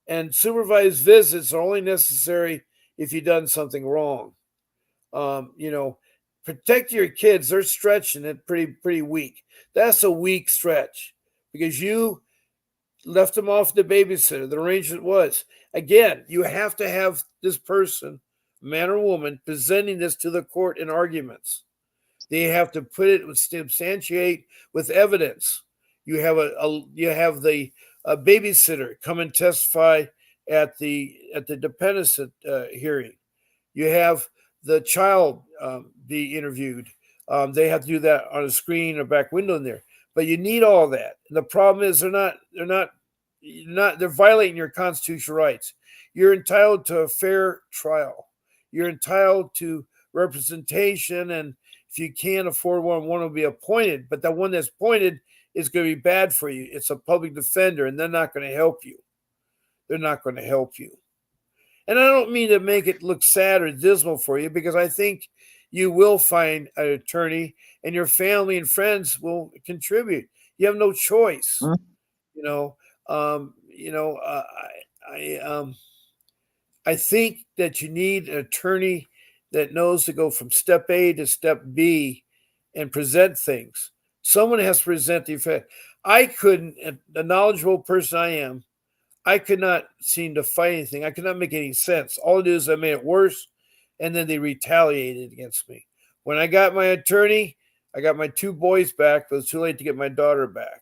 A: And supervised visits are only necessary if you've done something wrong. Protect your kids. They're stretching it pretty weak. That's a weak stretch because you left them off the babysitter. The arrangement was, again, you have to have this person, man or woman, presenting this to the court in arguments. They have to put it substantiate with evidence. You have the babysitter come and testify at the dependency hearing. You have the child be interviewed. They have to do that on a screen or back window in there. But you need all that. And the problem is they're violating your constitutional rights. You're entitled to a fair trial. You're entitled to representation, and if you can't afford one will be appointed. But the one that's appointed is going to be bad for you. It's a public defender, and they're not going to help you. They're not going to help you. And I don't mean to make it look sad or dismal for you, because I think you will find an attorney, and your family and friends will contribute. You have no choice. I think that you need an attorney that knows to go from step A to step B and present things. Someone has to present the effect. I couldn't, the knowledgeable person I am, I could not seem to fight anything. I could not make any sense. All it is, I made it worse, and then they retaliated against me. When I got my attorney, I got my 2 boys back, but it was too late to get my daughter back.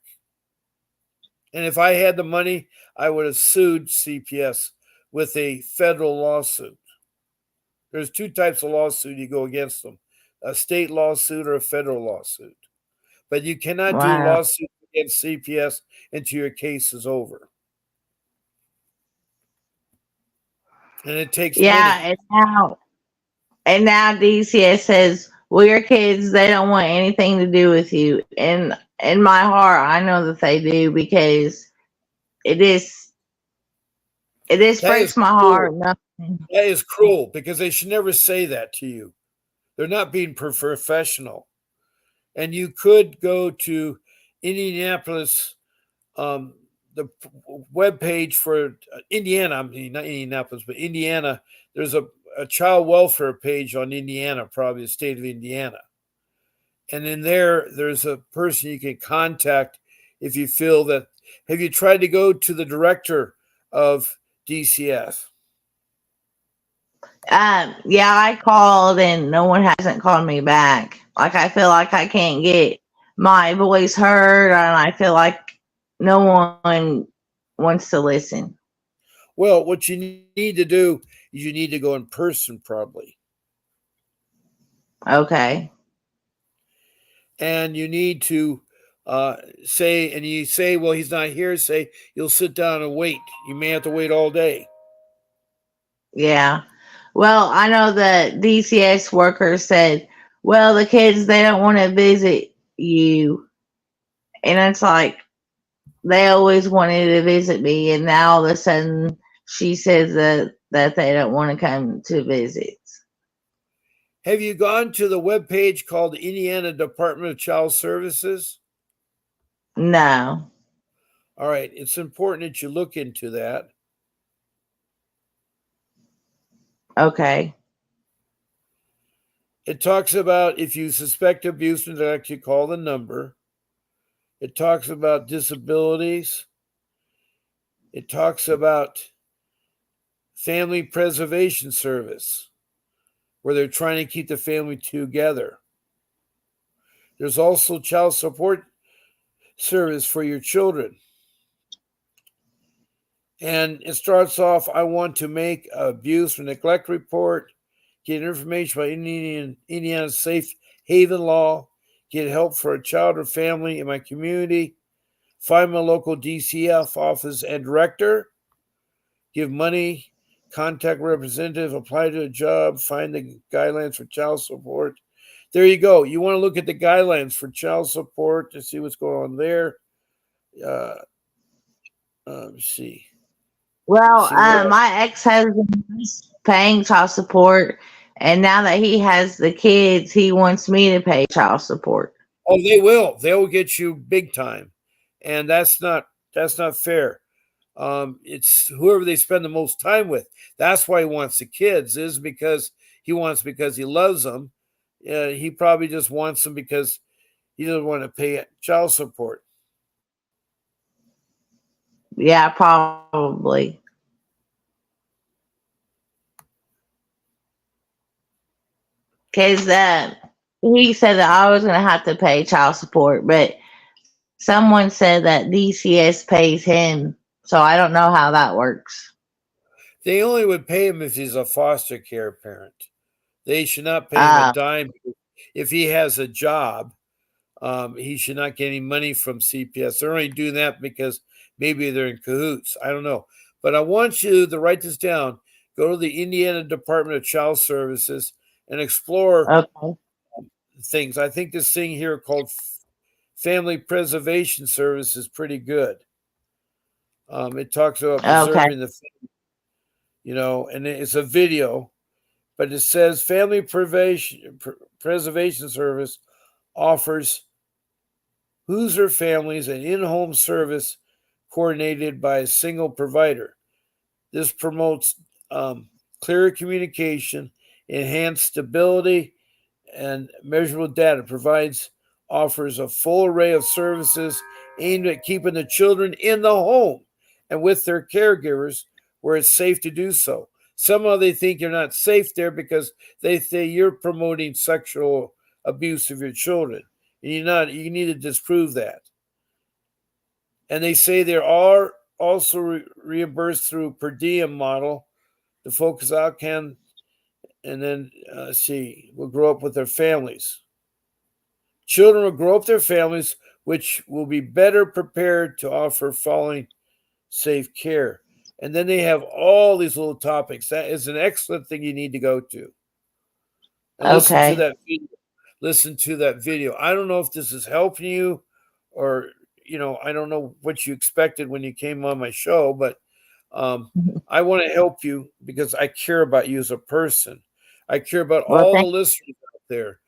A: And if I had the money, I would have sued CPS with a federal lawsuit. There's 2 types of lawsuit you go against them, a state lawsuit or a federal lawsuit. But you cannot do lawsuits against CPS until your case is over. And it takes money.
B: And now DCS says, well, your kids, they don't want anything to do with you. And in my heart, I know that they do, because it breaks my heart. Nothing.
A: That is cruel, because they should never say that to you. They're not being professional. And you could go to Indianapolis, the webpage for Indiana. I mean, not Indianapolis, but Indiana. There's a child welfare page on Indiana, probably the state of Indiana. And in there's a person you can contact if you feel that. Have you tried to go to the director of DCF?
B: Yeah, I called and no one hasn't called me back. Like, I feel like I can't get my voice heard, and I feel like no one wants to listen.
A: Well, what you need to do is you need to go in person, probably.
B: Okay.
A: and you need to say, and you say, well, he's not here. Say you'll sit down and wait. You may have to wait all day.
B: Yeah. Well, I know the DCS worker said, well, the kids, they don't want to visit you. And it's like, they always wanted to visit me. And now all of a sudden, she says that they don't want to come to visit.
A: Have you gone to the webpage called Indiana Department of Child Services?
B: No.
A: All right, it's important that you look into that.
B: Okay.
A: It talks about if you suspect abuse, and actually call the number. It talks about disabilities. It talks about family preservation service, where they're trying to keep the family together. There's also child support service for your children. And it starts off, I want to make abuse or neglect report, get information about Indiana's safe haven law, get help for a child or family in my community, find my local DCF office and director, give money, contact representative, apply to a job, find the guidelines for child support. There you go. You want to look at the guidelines for child support to see what's going on there. Let's see.
B: Well,
A: See what?
B: my ex-husband is paying child support, and now that he has the kids, he wants me to pay child support.
A: Oh, they will. They will get you big time, and that's not fair. It's whoever they spend the most time with. That's why he wants the kids. Is because he loves them. He probably just wants them because he doesn't want to pay child support.
B: Yeah, probably. Because he said that I was going to have to pay child support, but someone said that DCS pays him. So I don't know how that works.
A: They only would pay him if he's a foster care parent. They should not pay him a dime. If he has a job, he should not get any money from CPS. They're only doing that because maybe they're in cahoots. I don't know. But I want you to write this down. Go to the Indiana Department of Child Services and explore
B: Okay.
A: things. I think this thing here called Family Preservation Service is pretty good. It talks about
B: Okay.
A: preserving the family, and it's a video, but it says Family Preservation Service offers Hoosier families an in-home service coordinated by a single provider. This promotes clearer communication, enhanced stability, and measurable data. Offers a full array of services aimed at keeping the children in the home and with their caregivers where it's safe to do so. Somehow they think you're not safe there because they think you're promoting sexual abuse of your children. And you're not. You need to disprove that. And they say they are also reimbursed through per diem model. The focus out can, and then will grow up with their families. Children will grow up their families, which will be better prepared to offer following safe care. And then they have all these little topics. That is an excellent thing you need to go to. And listen to
B: Okay.
A: that video. Listen to that video. I don't know if this is helping you or, I don't know what you expected when you came on my show, but I want to help you because I care about you as a person. I care about
B: Well,
A: all the
B: thank
A: listeners out there,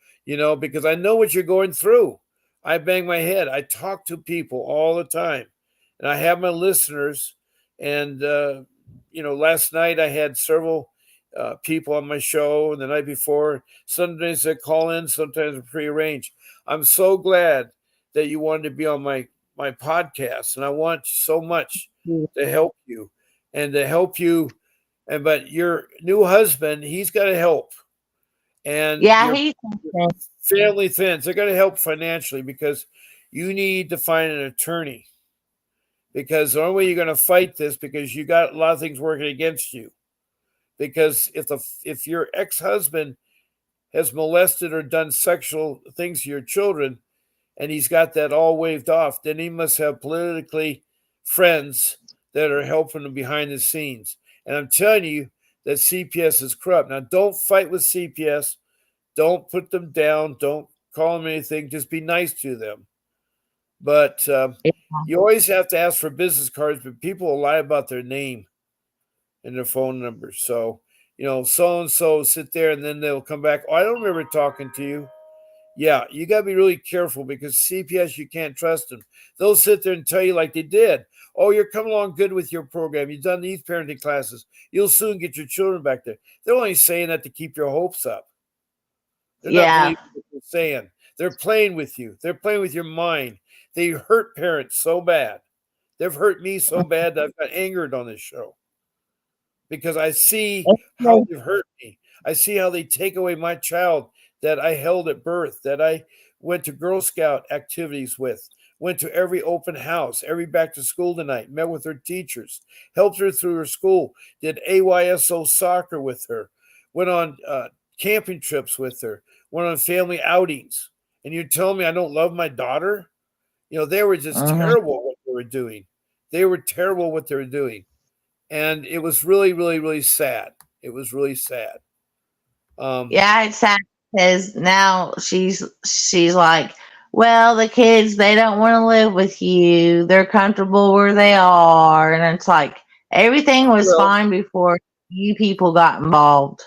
A: because I know what you're going through. I bang my head. I talk to people all the time, and I have my listeners. And, last night I had several people on my show, and the night before, sometimes they call in, sometimes prearrange. I'm so glad that you wanted to be on my podcast, and I want so much
B: you.
A: to help you but your new husband, he's got to help, and
B: Yeah,
A: your
B: he's
A: family friends, they're going to help financially because you need to find an attorney, because the only way you're going to fight this, because you got a lot of things working against you, because if your ex-husband has molested or done sexual things to your children, and he's got that all waved off, then he must have politically friends that are helping him behind the scenes. And I'm telling you that CPS is corrupt. Now, don't fight with CPS. Don't put them down. Don't call them anything. Just be nice to them. But you always have to ask for business cards, but people will lie about their name and their phone numbers. So, so and so sit there and then they'll come back. Oh, I don't remember talking to you. Yeah, you got to be really careful because CPS, you can't trust them. They'll sit there and tell you like they did. Oh, you're coming along good with your program. You've done these parenting classes. You'll soon get your children back there. They're only saying that to keep your hopes up. They're not believing what they're saying. They're playing with you. They're playing with your mind. They hurt parents so bad. They've hurt me so bad that I've got angered on this show because I see how they've hurt me. I see how they take away my child that I held at birth, that I went to Girl Scout activities with, went to every open house, every back to school tonight, met with her teachers, helped her through her school, did AYSO soccer with her, went on camping trips with her, went on family outings. And you're telling me I don't love my daughter? They were just terrible what they were doing. They were terrible what they were doing. And it was really, really, really sad. It was really sad.
B: Yeah, it's sad because now she's like, well, the kids, they don't want to live with you. They're comfortable where they are, and it's like everything was fine before you people got involved.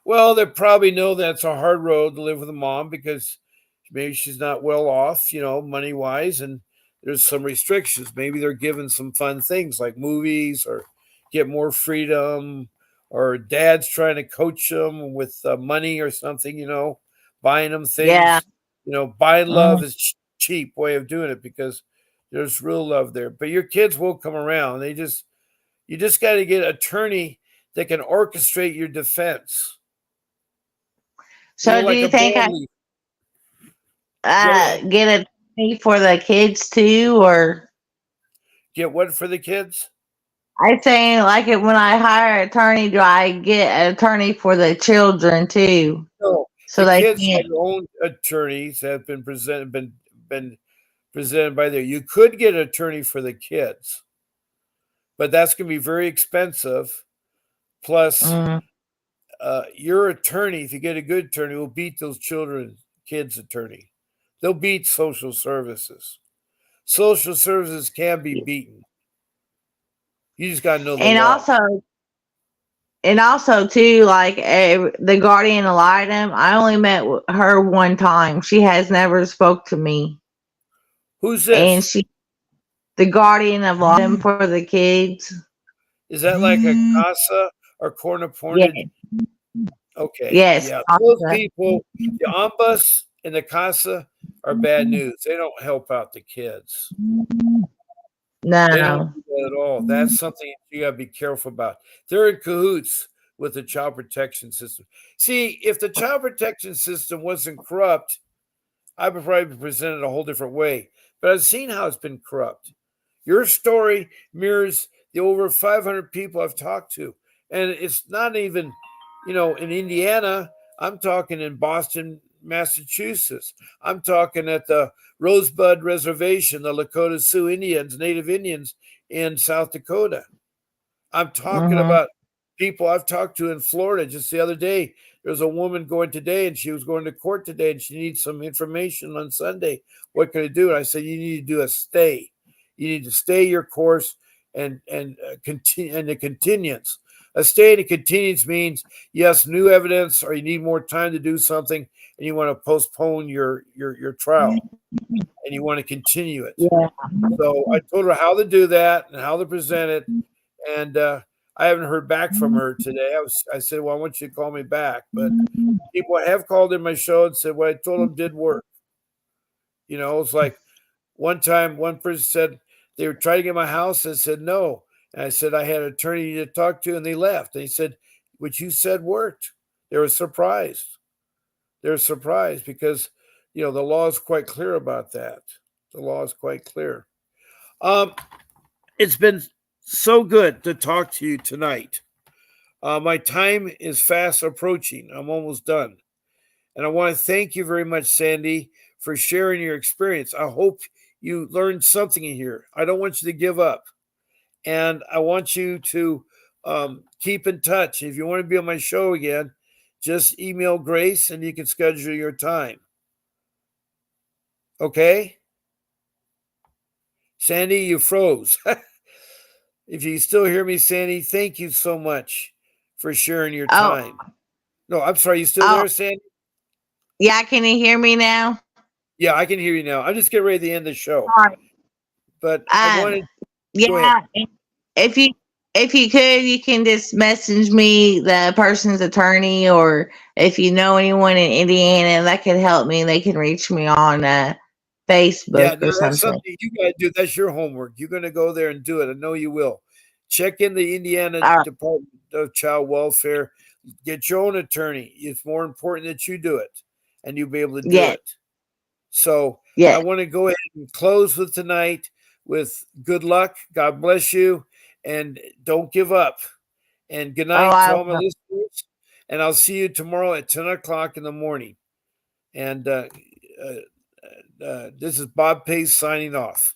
A: Well, they probably know that's a hard road to live with a mom because maybe she's not well off, money wise, and there's some restrictions. Maybe they're given some fun things like movies or get more freedom, or dad's trying to coach them with money or something, buying them things.
B: Yeah.
A: Buying love is cheap way of doing it because there's real love there. But your kids will come around. You just got to get an attorney that can orchestrate your defense.
B: So do
A: like
B: you
A: a
B: think
A: Go
B: I
A: ahead.
B: get a attorney for the kids too, or
A: Get what for the kids?
B: I saying like it when I hire an attorney, do I get an attorney for the children too?
A: No,
B: So
A: the
B: they
A: kids
B: can't.
A: have their own attorneys that have been presented by there. You could get an attorney for the kids, but that's going to be very expensive. Plus, your attorney, if you get a good attorney, will beat those kids' attorney. They'll beat social services. Social services can be beaten. You just got to know the
B: And
A: law.
B: also too, like the guardian ad litem, I only met her one time. She has never spoke to me.
A: Who's
B: And
A: this?
B: the guardian ad litem for the kids.
A: Is that like a CASA or court
B: Yeah.
A: appointed? Okay,
B: Yes.
A: yeah. Those people, the Ombus and the CASA are bad news. They don't help out the kids. They don't
B: No.
A: do that at all. That's something you got to be careful about. They're in cahoots with the child protection system. See, if the child protection system wasn't corrupt, I would probably present it a whole different way. But I've seen how it's been corrupt. Your story mirrors the over 500 people I've talked to. And it's not even, in Indiana. I'm talking in Boston, Massachusetts. I'm talking at the Rosebud Reservation, the Lakota Sioux Indians, Native Indians in South Dakota. I'm talking about people I've talked to in Florida just the other day. There's a woman going today, and she was going to court today, and she needs some information on Sunday. What can I do? And I said, you need to do a stay. You need to stay your course and continue, and the continuance. A stay and a continuance means yes, new evidence, or you need more time to do something, and you want to postpone your trial, and you want to continue it.
B: Yeah.
A: So I told her how to do that and how to present it, and I haven't heard back from her today. I said, well, I want you to call me back, but people have called in my show and said what I told them did work. It's like one time one person said they were trying to get my house and said no. And I said I had an attorney to talk to, and they left. And he said, what you said worked. They were surprised. They're surprised because, the law is quite clear about that. The law is quite clear. It's been so good to talk to you tonight. My time is fast approaching. I'm almost done. And I want to thank you very much, Sandy, for sharing your experience. I hope you learned something in here. I don't want you to give up. And I want you to keep in touch. If you want to be on my show again, just email Grace and you can schedule your time. Okay? Sandy, you froze. If you still hear me, Sandy, thank you so much for sharing your
B: Oh,
A: time. No, I'm sorry. You still
B: oh,
A: there, Sandy?
B: yeah. Can you hear me now?
A: Yeah, I can hear you now. I'm just getting ready to end the show.
B: Sorry.
A: But I wanted go ahead.
B: Yeah. If you could, you can just message me the person's attorney, or if you know anyone in Indiana that could help me, they can reach me on
A: Yeah,
B: Facebook
A: no,
B: or
A: that's
B: something.
A: something you gotta do. That's your homework. You're gonna go there and do it. I know you will. Check in the Indiana
B: All right.
A: Department of Child Welfare. Get your own attorney. It's more important that you do it and you'll be able to do
B: Yes.
A: it. So I
B: Yes.
A: want to go ahead and close with tonight with good luck. God bless you. And don't give up. And good
B: Oh,
A: night to
B: I
A: all my
B: will.
A: listeners. And I'll see you tomorrow at 10 o'clock in the morning. And this is Bob Pace signing off.